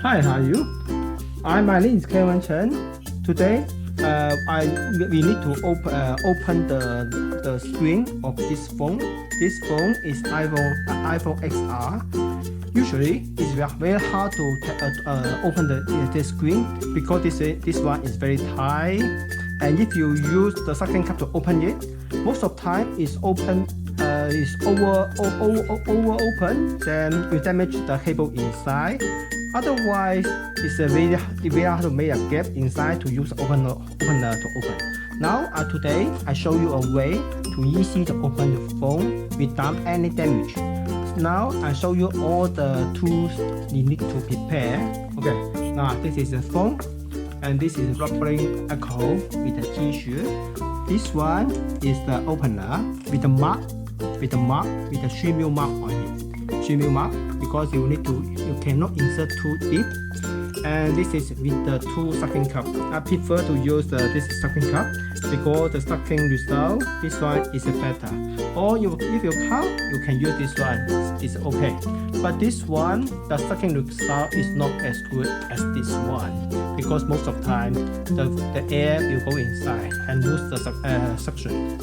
Hi, how are you? My name is Kevin Chen. Today, we need to open the screen of this phone. This phone is iPhone XR. Usually, it's very hard to open the screen because this one is very tight. And if you use the suction cup to open it, most of the time it's open. Is over open, then you damage the cable inside. Otherwise, it's very hard to make a gap inside to use opener to open. Now, today I show you a way to easy to open the phone without any damage. Now I show you all the tools you need to prepare. Okay, now this is the phone, and this is rubbing alcohol with the tissue. This one is the opener with the mark. With a 3 mm mark on it. 3 mm mark because you cannot insert too deep. And this is with the two suction cup. I prefer to use this suction cup because the suction result, this one is better. Or if you can't, you can use this one. It's okay. But this one, the suction result is not as good as this one because most of the time the air will go inside and lose the suction.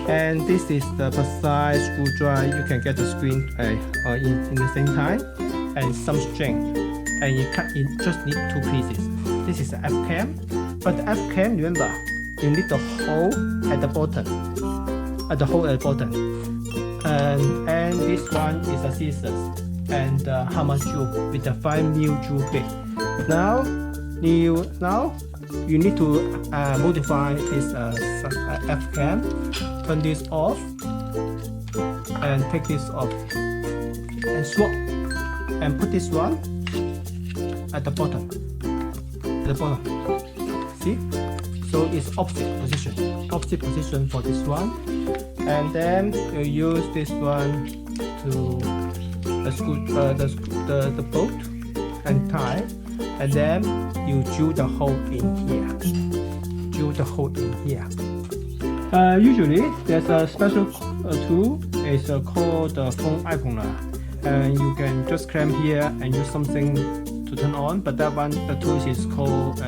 And this is the precise screwdriver. You can get the screen in the same time and some string. And you just need 2 pieces. This is the F cam, but the F cam, remember, you need the hole at the bottom. And this one is a scissors and hammer tool with the 5mm tool bit. Now you need to modify this F cam. Turn this off and take this off and swap and put this one at the bottom. See? So it's opposite position for this one. And then you use this one to the bolt and tie, and then you drill the hole in here. Usually there's a special tool. It's called the phone opener, and you can just clamp here and use something to turn on. But that one, the tool is called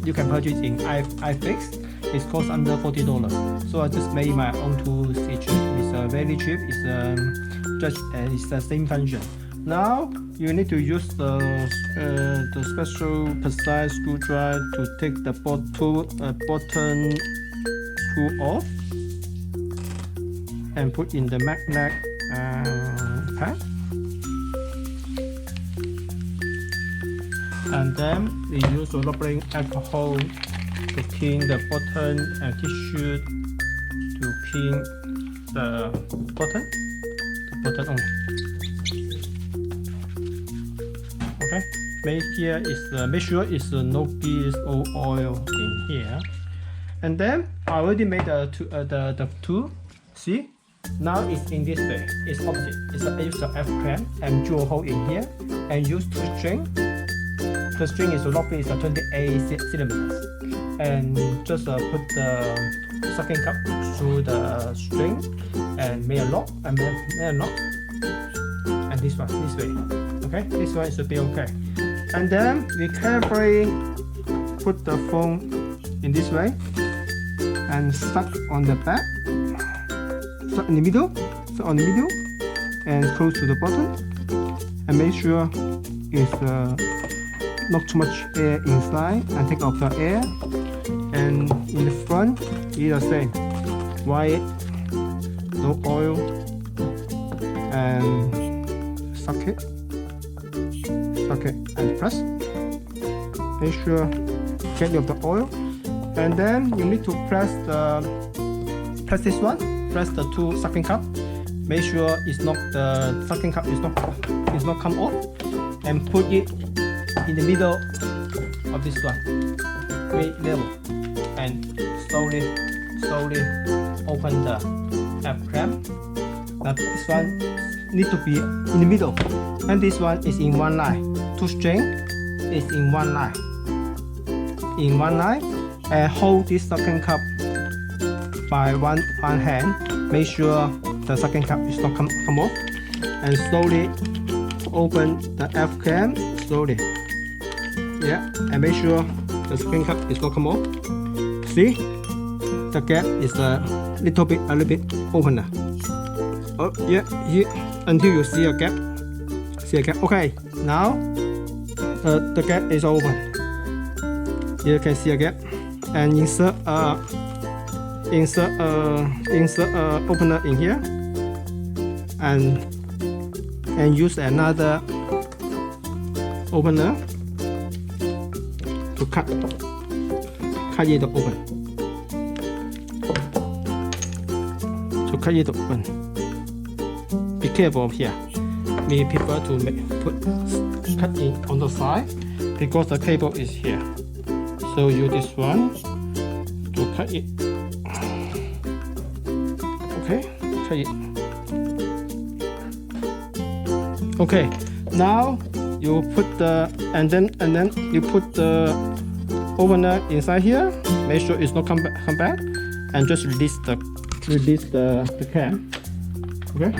you can purchase in iFix. It costs under $40. So I just made my own tool. It's very cheap. It's the same function. Now you need to use the special precise screwdriver to take the bottom screw off and put in the magnet pad. And then we use the rubbing alcohol to clean the button and tissue to clean the button only. Okay, make sure it's no grease or oil in here. And then I already made the tool. See, now it's in this way. It's opposite. I use the F clamp and drill a hole in here and use 2 string. The string is roughly 28 centimeters, and just put the suction cup through the string and make a lock and this one this way. Okay, this one should be okay. And then we carefully put the phone in this way and stuck on the back, stuck in the middle, and close to the bottom, and make sure it's not too much air inside, and take off the air. And in the front, it's the same, white, no oil, and suck it and press. Make sure get rid of the oil, and then you need to press this one. Press the 2 suction cup. Make sure the suction cup is not come off, and put it in the middle of this one, very level, and slowly open the F clamp. Now this one need to be in the middle, and this one is in one line. 2 string is in one line, and hold this suction cup by one hand. Make sure the suction cup is not come off, and slowly open the F clamp slowly. Yeah, and make sure the screen cap is not come off. See, the gap is a little bit open now. Oh yeah, here until you see a gap. See a gap. Okay, now the gap is open. You can see a gap, and insert opener in here, and use another opener to cut it open. To cut it open. Be careful here. We prefer to cut it on the side because the cable is here. So use this one to cut it. Okay, cut it. Okay, now you put and then you put the opener inside here. Make sure it's not come back, and just release the cap. Okay,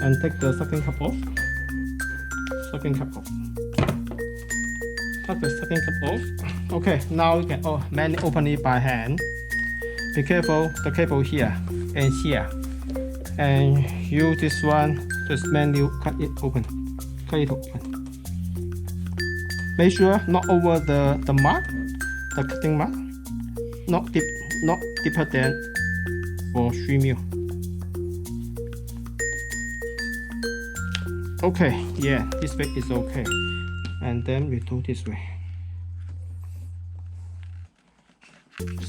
and take the suction cap off. Suction cap off. Take the suction cap off. Okay, now you can manually open it by hand. Be careful, the cable here and here, and use this one. Just manually cut it open. Cut it open. Make sure not over the mark, the cutting mark, not deeper than for 3 mil. Okay, yeah, this way is okay, and then we do this way.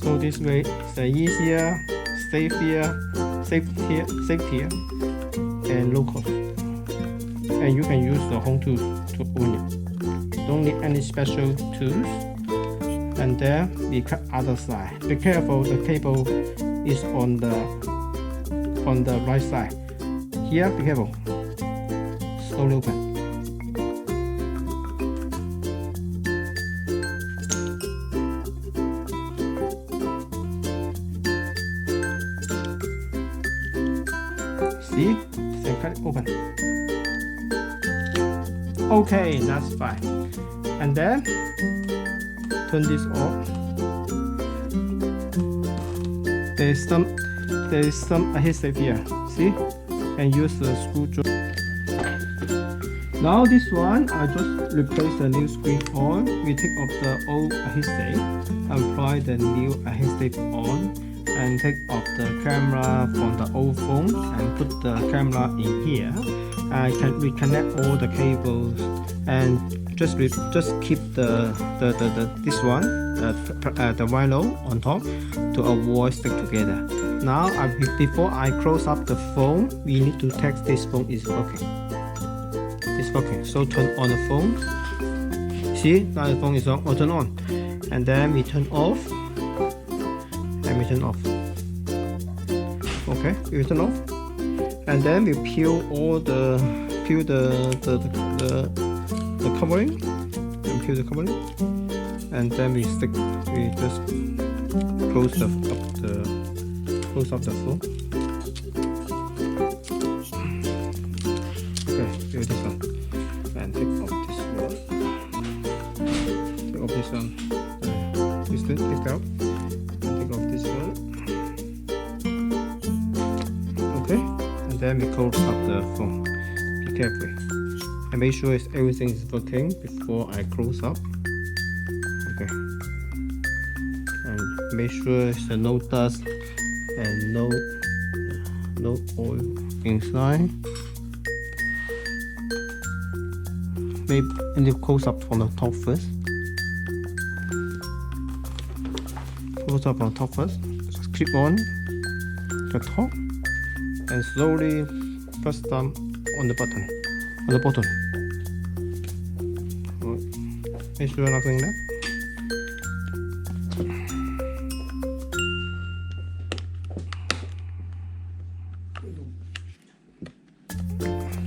So this way is easier, safer, and low cost. And you can use the home tools to open it. Don't need any special tools. And then we cut other side. Be careful, the cable is on the right side. Here, be careful. Slowly open. See? Then cut it open. Okay, that's fine. And then turn this off. There is some adhesive here. See? And use the screwdriver. Now this one, I just replace the new screen on. We take off the old adhesive, apply the new adhesive on, and take off the camera from the old phone and put the camera in here. I can reconnect all the cables and just keep this one the vinyl on top to avoid stick together. Now before I close up the phone, we need to test this phone is working. It's working. So turn on the phone. See, now the phone is on. Turn on, and then we turn off. And we turn off. Okay, we turn off, and then we peel the covering, and then we just close up the phone. Okay, do this one, and take off this one. Take off this one. Take out, and take off this one. Okay, and then we close up the phone. Be careful, and make sure everything is working before I close up. Okay, and make sure there's no dust and no oil inside. Maybe close up from the top first. Close up on the top first. Just clip on the top and slowly press down on the button. Make sure nothing there.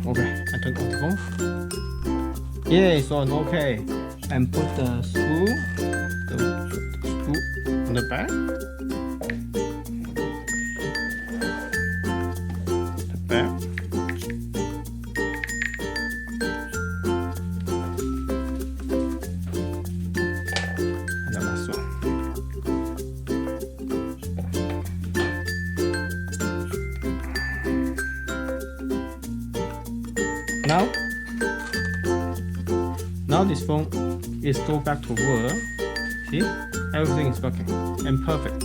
Okay, I turn on the phone. Yeah, it's on. Okay, and put the screw on the back. Now this phone is go back to work. See, everything is working and perfect.